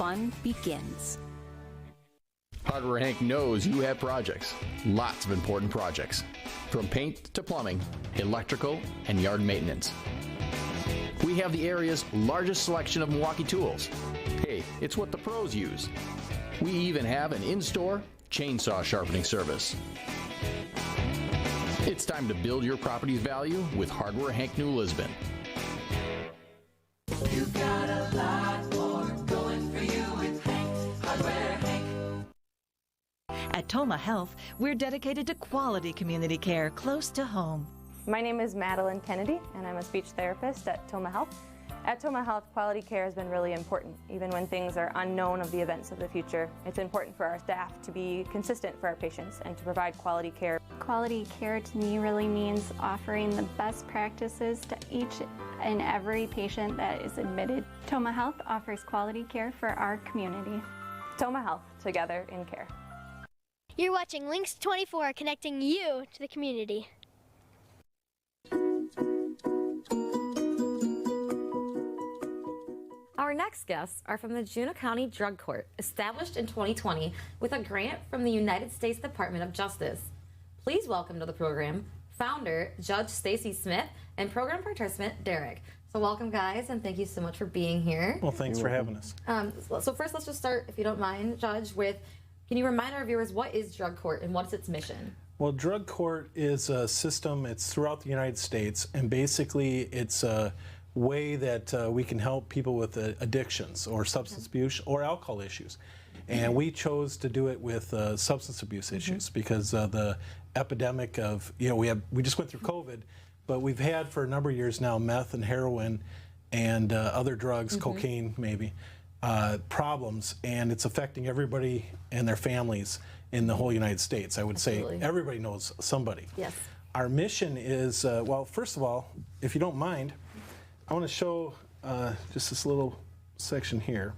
fun begins. Hardware Hank knows you have projects, lots of important projects, from paint to plumbing, electrical, and yard maintenance. We have the area's largest selection of Milwaukee tools. Hey, it's what the pros use. We even have an in-store chainsaw sharpening service. It's time to build your property's value with Hardware Hank New Lisbon. You've got a lot more going for you with Hank, Hardware Hank. At Tomah Health, we're dedicated to quality community care close to home. My name is Madeline Kennedy, and I'm a speech therapist at Tomah Health. At Tomah Health, quality care has been really important, even when things are unknown of the events of the future. It's important for our staff to be consistent for our patients and to provide quality care. Quality care to me really means offering the best practices to each and every patient that is admitted. Tomah Health offers quality care for our community. Tomah Health, together in care. You're watching Lynxx 24, connecting you to the community. Our next guests are from the Juneau County Drug Court, established in 2020 with a grant from the United States Department of Justice. Please welcome to the program founder Judge Stacy Smith and program participant Derrick. So welcome, guys, and thank you so much for being here. Well, thanks for having us. So first, let's just start, if you don't mind, Judge, with can you remind our viewers what is Drug Court and what's its mission? Well, Drug Court is a system, it's throughout the United States, and basically it's a way that we can help people with addictions or substance abuse or alcohol issues. And we chose to do it with substance abuse issues because the epidemic of, we just went through COVID, but we've had for a number of years now meth and heroin and other drugs, cocaine maybe, problems, and it's affecting everybody and their families in the whole United States. I would say everybody knows somebody. Yes. Our mission is, well, first of all, if you don't mind, I want to show just this little section here,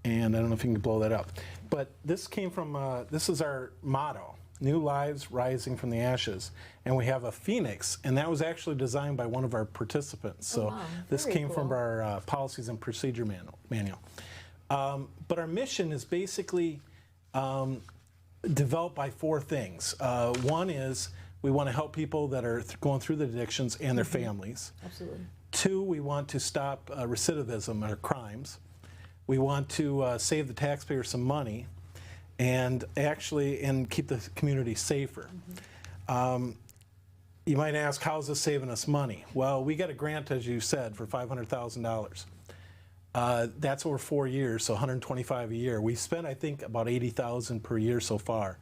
and I don't know if you can blow that up, but this came from, this is our motto, New Lives Rising from the Ashes, and we have a phoenix, and that was actually designed by one of our participants, so this came from our policies and procedure manual. But our mission is basically developed by four things. One is we want to help people that are going through the addictions and their families. Absolutely. Two, we want to stop recidivism or crimes. We want to save the taxpayer some money and keep the community safer. You might ask, how is this saving us money? Well, we got a grant, as you said, for $500,000. That's over 4 years, so $125,000 a year. We spent, I think, about $80,000 per year so far.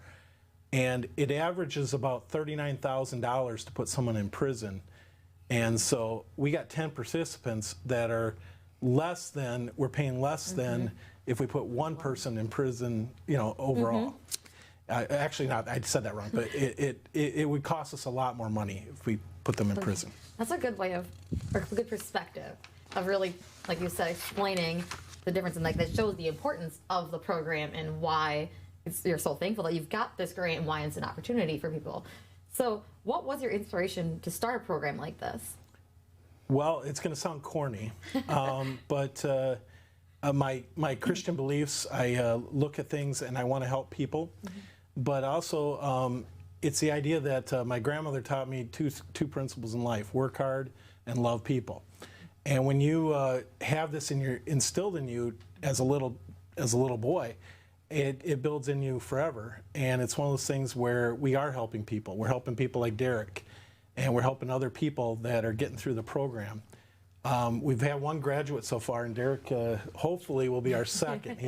And it averages about $39,000 to put someone in prison. And so we got 10 participants that are less than, we're paying less than if we put one person in prison, overall. Actually not, I said that wrong, but it would cost us a lot more money if we put them in prison. That's a good way of, or a good perspective of really, like you said, explaining the difference and that shows the importance of the program and why you're so thankful that you've got this grant and why it's an opportunity for people. So what was your inspiration to start a program like this? Well, it's going to sound corny, but my Christian beliefs, I look at things and I want to help people, but also it's the idea that my grandmother taught me two principles in life: work hard and love people. And when you have this instilled in you as a little boy, it builds in you forever. And it's one of those things where we are helping people. We're helping people like Derrick, and we're helping other people that are getting through the program. We've had one graduate so far, and Derrick hopefully will be our second.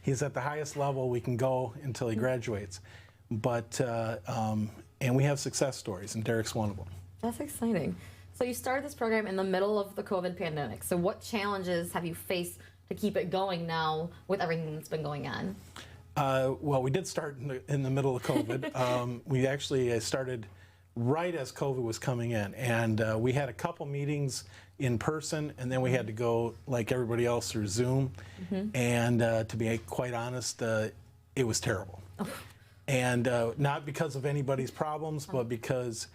He's at the highest level we can go until he graduates. But and we have success stories, and Derrick's one of them. That's exciting. So you started this program in the middle of the COVID pandemic. So what challenges have you faced to keep it going now with everything that's been going on? Well, we did start in the middle of COVID. We actually started right as COVID was coming in, and we had a couple meetings in person, and then we had to go, like everybody else, through Zoom. And to be quite honest, it was terrible. And not because of anybody's problems, but because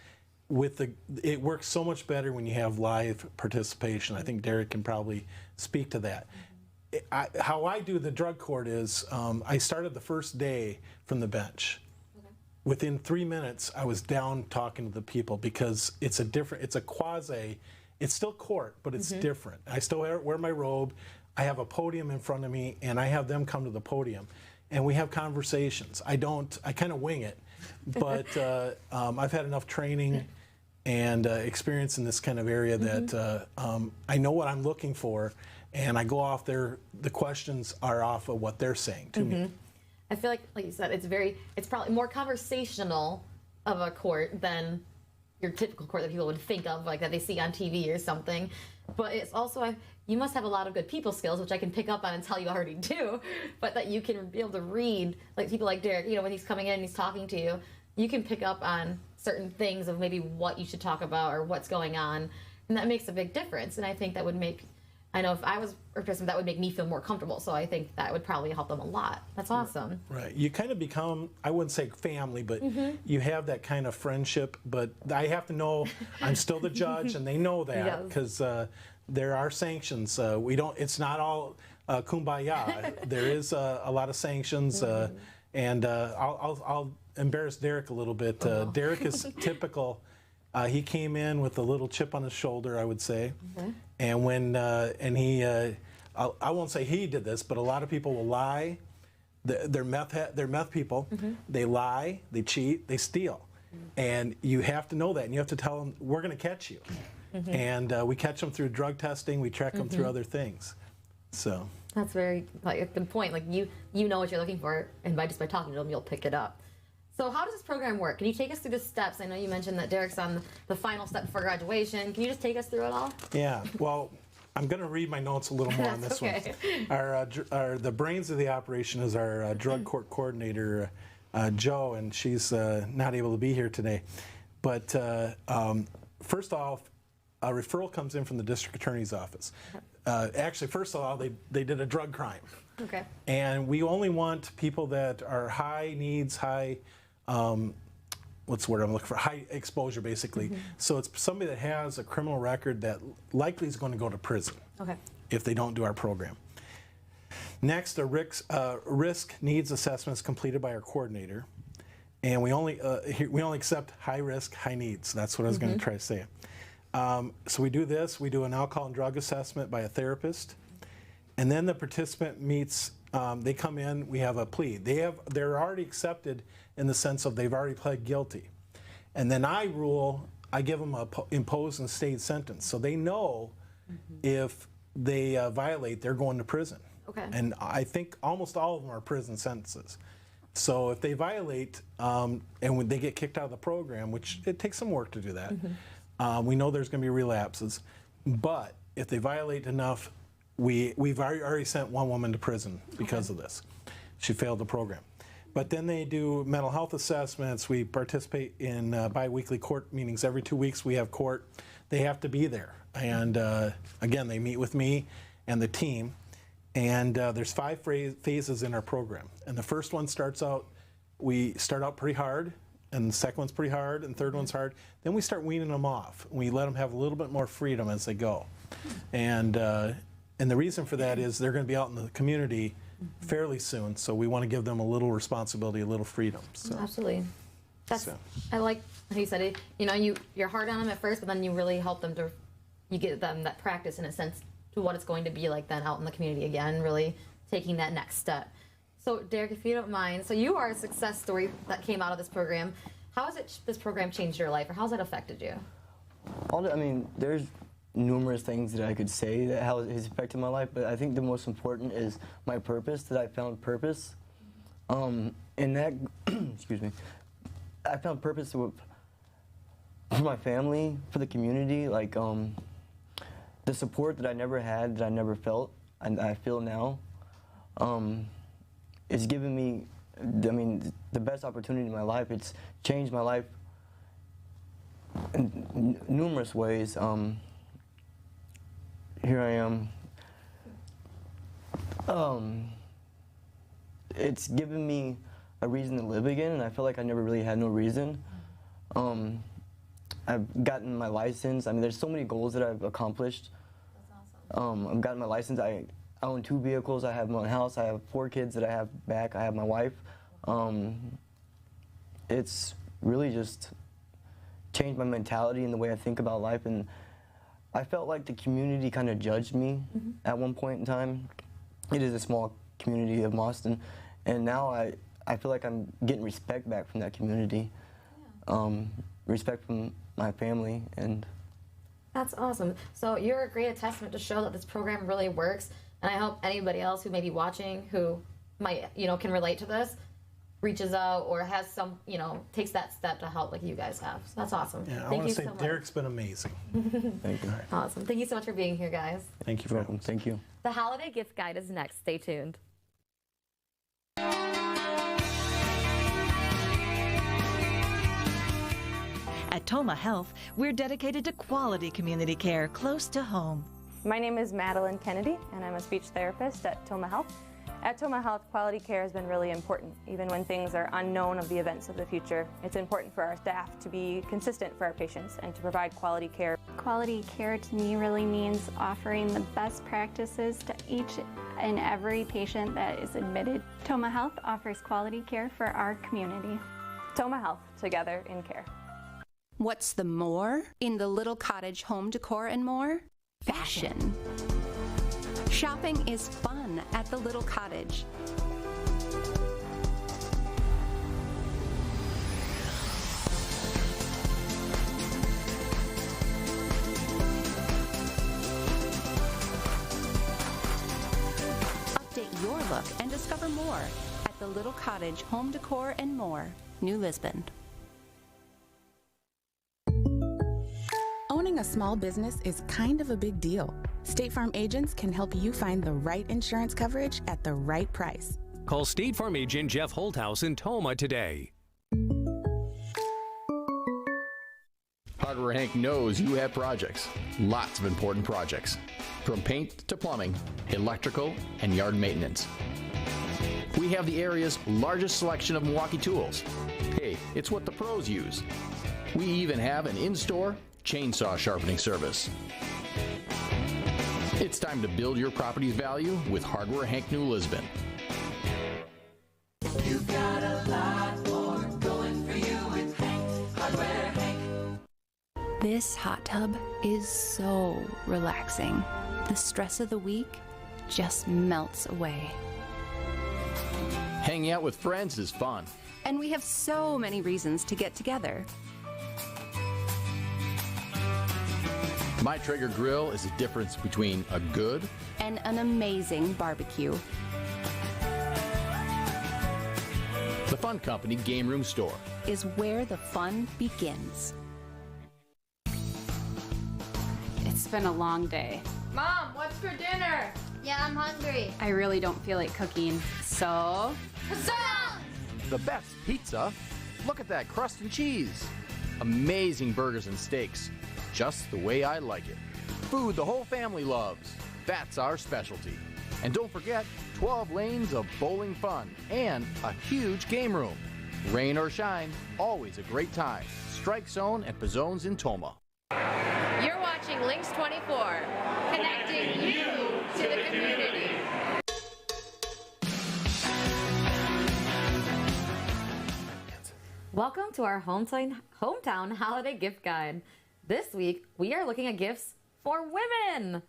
it works so much better when you have live participation. I think Derrick can probably speak to that. how I do the drug court is I started the first day from the bench. Within 3 minutes, I was down talking to the people because it's a quasi, it's still court, but it's different. I still wear my robe. I have a podium in front of me, and I have them come to the podium, and we have conversations. I kind of wing it, but I've had enough training and experience in this kind of area that I know what I'm looking for, and I go off there. The questions are off of what they're saying to me. I feel like you said, it's probably more conversational of a court than your typical court that people would think of, like that they see on TV or something. But it's also, you must have a lot of good people skills, which I can pick up on and tell you already do, but that you can be able to read, like people like Derrick, when he's coming in and he's talking to you, you can pick up on certain things of maybe what you should talk about or what's going on. And that makes a big difference. And I think that would make, I know if I was a person, that would make me feel more comfortable. So I think that would probably help them a lot. That's awesome. Right. You kind of become, I wouldn't say family, but you have that kind of friendship. But I have to know I'm still the judge, and they know that because there are sanctions. It's not all kumbaya. There is a lot of sanctions. And I'll embarrass Derrick a little bit. Derrick is typical. He came in with a little chip on his shoulder, I would say. And when I won't say he did this, but a lot of people will lie. They're meth people. They lie, they cheat, they steal, and you have to know that, and you have to tell them we're going to catch you. And we catch them through drug testing. We track them through other things. So that's very a good point. Like you know what you're looking for, and by talking to them, you'll pick it up. So how does this program work? Can you take us through the steps? I know you mentioned that Derrick's on the final step before graduation. Can you just take us through it all? Yeah, well, I'm going to read my notes a little more on this one. The brains of the operation is our drug court coordinator, Joe, and she's not able to be here today. But first off, a referral comes in from the district attorney's office. Actually, first of all, they did a drug crime. Okay. And we only want people that are high needs, what's the word I'm looking for? High exposure, basically. So it's somebody that has a criminal record that likely is going to go to prison if they don't do our program. Next, a risk needs assessment is completed by our coordinator. And we only accept high risk, high needs. That's what I was going to try to say. So we do this. We do an alcohol and drug assessment by a therapist. And then the participant meets, they come in, we have a plea. They're already accepted in the sense of they've already pled guilty. And then I give them a imposed and stayed sentence. So they know if they violate, they're going to prison. And I think almost all of them are prison sentences. So if they violate, and when they get kicked out of the program, which it takes some work to do that, we know there's going to be relapses. But if they violate enough, we've already sent one woman to prison because of this. She failed the program. But then they do mental health assessments. We participate in bi-weekly court meetings. Every 2 weeks we have court. They have to be there. And again, they meet with me and the team. And there's 5 phases in our program. And the first one we start out pretty hard, and the second one's pretty hard, and the third one's hard. Then we start weaning them off. We let them have a little bit more freedom as they go. And the reason for that is they're going to be out in the community fairly soon, so we want to give them a little responsibility, a little freedom. So. Absolutely. I like how you said it. You're hard on them at first, but then you really help them you get them that practice in a sense to what it's going to be like then out in the community again, really taking that next step. So Derrick, if you don't mind, so you are a success story that came out of this program. How has this program changed your life, or how's it affected you? There's numerous things that I could say that how it's affected my life, but I think the most important is my purpose, that I found purpose. And that, excuse me, I found purpose for my family, for the community, like the support that I never had, that I never felt, and I feel now. It's given me, the best opportunity in my life. It's changed my life in numerous ways. Here I am. It's given me a reason to live again, and I feel like I never really had no reason. I've gotten my license. There's so many goals that I've accomplished. That's awesome. I've gotten my license. I own 2 vehicles. I have my own house. I have 4 kids that I have back. I have my wife. It's really just changed my mentality and the way I think about life. And I felt like the community kind of judged me at one point in time. It is a small community of Boston, and now I feel like I'm getting respect back from that community, respect from my family. And that's awesome. So you're a great testament to show that this program really works, and I hope anybody else who may be watching who might, can relate to this, reaches out or has some, takes that step to help like you guys have. So that's awesome. Yeah, I want to say Derrick's been amazing. Thank you. Awesome. Thank you so much for being here, guys. Thank you for welcome. Thank you. The holiday gift guide is next. Stay tuned. At Tomah Health, we're dedicated to quality community care close to home. My name is Madeline Kennedy, and I'm a speech therapist at Tomah Health. At Tomah Health, quality care has been really important. Even when things are unknown of the events of the future, it's important for our staff to be consistent for our patients and to provide quality care. Quality care to me really means offering the best practices to each and every patient that is admitted. Tomah Health offers quality care for our community. Tomah Health, together in care. What's the more in the little cottage home decor and more? Fashion. Shopping is fun at the little cottage. Update your look and discover more at the little cottage home decor and more, New Lisbon. Owning a small business is kind of a big deal. State Farm agents can help you find the right insurance coverage at the right price. Call State Farm agent Jeff Holthouse in Tomah today. Hardware Hank knows you have projects, lots of important projects, from paint to plumbing, electrical, and yard maintenance. We have the area's largest selection of Milwaukee tools. Hey, it's what the pros use. We even have an in-store chainsaw sharpening service. It's time to build your property's value with Hardware Hank New Lisbon. You've got a lot more going for you with Hank, Hardware Hank. This hot tub is so relaxing. The stress of the week just melts away. Hanging out with friends is fun. And we have so many reasons to get together. My Traeger grill is the difference between a good and an amazing barbecue. The Fun Company Game Room Store is where the fun begins. It's been a long day. Mom, what's for dinner? Yeah, I'm hungry. I really don't feel like cooking, so... the best pizza. Look at that crust and cheese. Amazing burgers and steaks. Just the way I like it. Food the whole family loves. That's our specialty. And don't forget, 12 lanes of bowling fun and a huge game room. Rain or shine, always a great time. Strike Zone at Pizzone's in Tomah. You're watching Lynxx 24, connecting you to the community. Welcome to our hometown holiday gift guide. This week, we are looking at gifts for women.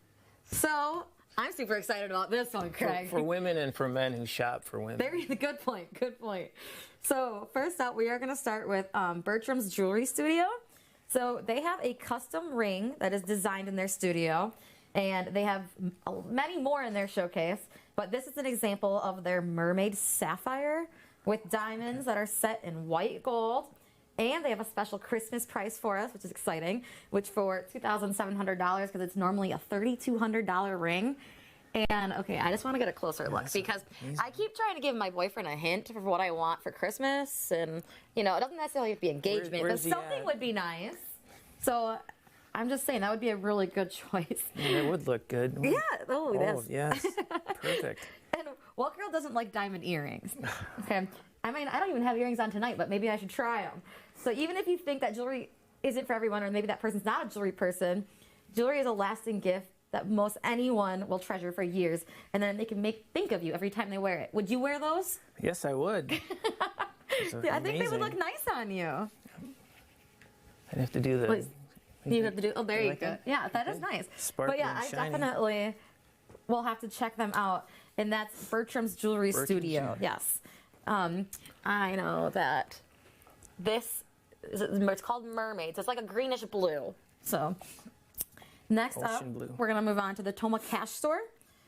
So, I'm super excited about this one, Craig. For women and for men who shop for women. Good point, good point. So, first up, we are going to start with Bertram's Jewelry Studio. So, they have a custom ring that is designed in their studio, and they have many more in their showcase, but this is an example of their mermaid sapphire with diamonds that are set in white gold. And they have a special Christmas price for us, which is exciting, which for $2,700, because it's normally a $3,200 ring. And, okay, I just want to get a closer look, because I keep trying to give my boyfriend a hint for what I want for Christmas. And, it doesn't necessarily have to be engagement, but something would be nice. So I'm just saying that would be a really good choice. Yeah, it would look good. Yeah. Oh, yes. Perfect. And what girl doesn't like diamond earrings? Okay. I mean, I don't even have earrings on tonight, but maybe I should try them. So even if you think that jewelry isn't for everyone, or maybe that person's not a jewelry person, jewelry is a lasting gift that most anyone will treasure for years, and then they can think of you every time they wear it. Would you wear those? Yes, I would. Yeah, I think they would look nice on you. I'd have to do the... You have to do. Oh, there you like go. it? Yeah, that is nice. Sparkly But yeah, and I shiny. definitely will have to check them out. And that's Bertram's Jewelry Studio. Yes. I know that this it's called Mermaids. It's like a greenish blue. So next up, Ocean blue. we're gonna move on to the Tomah Cash Store.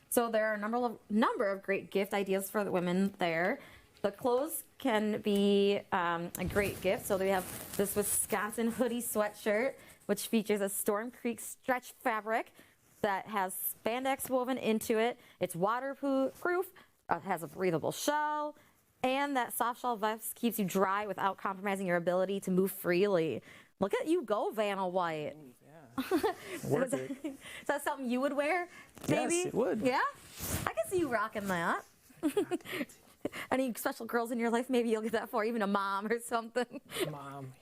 So there are a number of great gift ideas for the women there. The clothes can be a great gift. So they have this Wisconsin hoodie sweatshirt, which features a Storm Creek stretch fabric that has spandex woven into it. It's waterproof, has a breathable shell, and that soft shell vest keeps you dry without compromising your ability to move freely. Look at you go, Vanna White. Worth is, it. is that something you would wear, maybe? Yes, it would. Yeah? I can see you rocking that. Any special girls in your life, maybe you'll get that for, even a mom or something. Mom.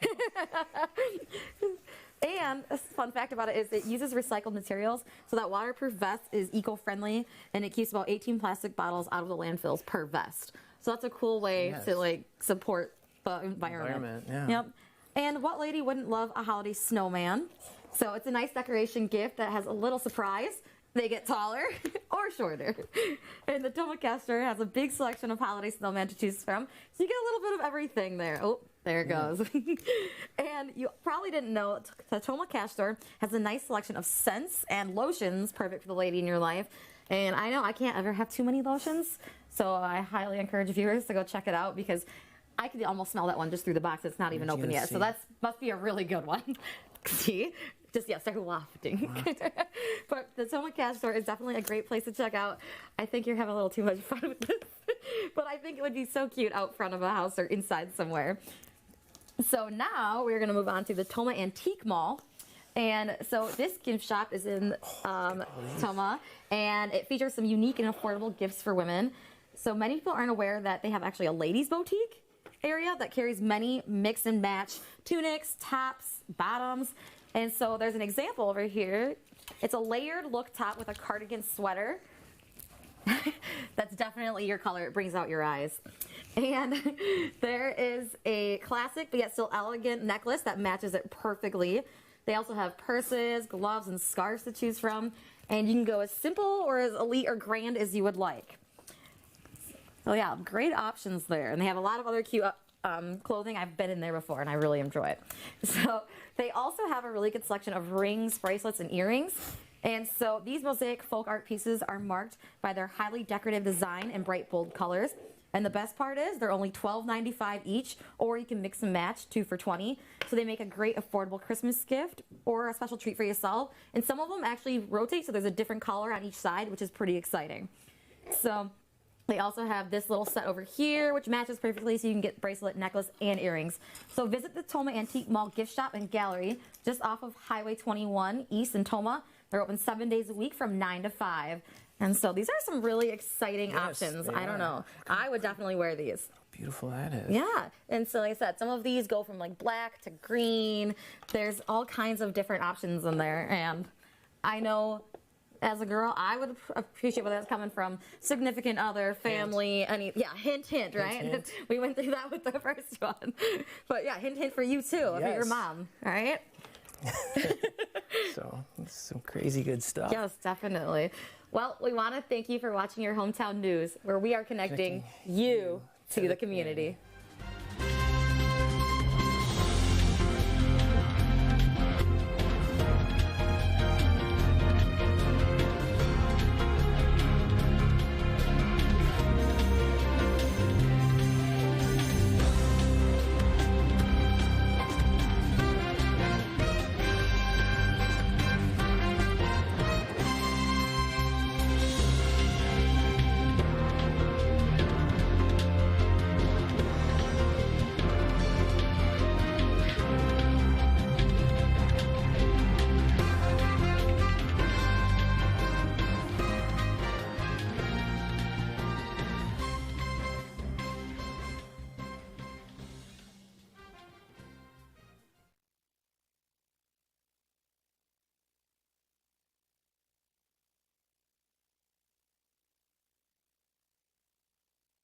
And a fun fact about it is it uses recycled materials, so that waterproof vest is eco-friendly, and it keeps about 18 plastic bottles out of the landfills per vest. So that's a cool way to like support the environment. Yeah. Yep. And what lady wouldn't love a holiday snowman? So it's a nice decoration gift that has a little surprise. They get taller or shorter. And the Tomah Cash Store has a big selection of holiday snowmen to choose from. So you get a little bit of everything there. Oh, there it goes. And you probably didn't know the Tomah Cash Store has a nice selection of scents and lotions perfect for the lady in your life. And I know I can't ever have too many lotions, so I highly encourage viewers to go check it out because I can almost smell that one just through the box. It's not even open yet. So that must be a really good one. See? Just, yeah, start wafting. But the Tomah Cash Store is definitely a great place to check out. I think you're having a little too much fun with this. But I think it would be so cute out front of a house or inside somewhere. So now we're going to move on to the Tomah Antique Mall. And so this gift shop is in Tomah, and it features some unique and affordable gifts for women. So many people aren't aware that they have actually a ladies' boutique area that carries many mix and match tunics, tops, bottoms. And so there's an example over here. It's a layered look top with a cardigan sweater. That's definitely your color. It brings out your eyes. And there is a classic but yet still elegant necklace that matches it perfectly. They also have purses, gloves, and scarves to choose from. And you can go as simple or as elite or grand as you would like. So yeah, great options there. And they have a lot of other cute clothing. I've been in there before and I really enjoy it. So they also have a really good selection of rings, bracelets, and earrings. And so these mosaic folk art pieces are marked by their highly decorative design and bright, bold colors. And the best part is they're only $12.95 each, or you can mix and match 2 for $20. So they make a great affordable Christmas gift or a special treat for yourself. And some of them actually rotate, so there's a different color on each side, which is pretty exciting. So they also have this little set over here, which matches perfectly, so you can get bracelet, necklace, and earrings. So visit the Tomah Antique Mall gift shop and gallery just off of Highway 21 East in Tomah. They're open 7 days a week from 9 to 5. And so these are some really exciting options. I don't know. I would definitely wear these. Beautiful that is. Yeah. And so like I said, some of these go from like black to green. There's all kinds of different options in there. And I know as a girl, I would appreciate where that's coming from. Significant other, family, hint, hint, right? Hint. We went through that with the first one. But yeah, hint, hint for you too, if you're your mom, all right? So, it's some crazy good stuff. Yes, definitely. Well, we want to thank you for watching your hometown news, where we are connecting you to the community.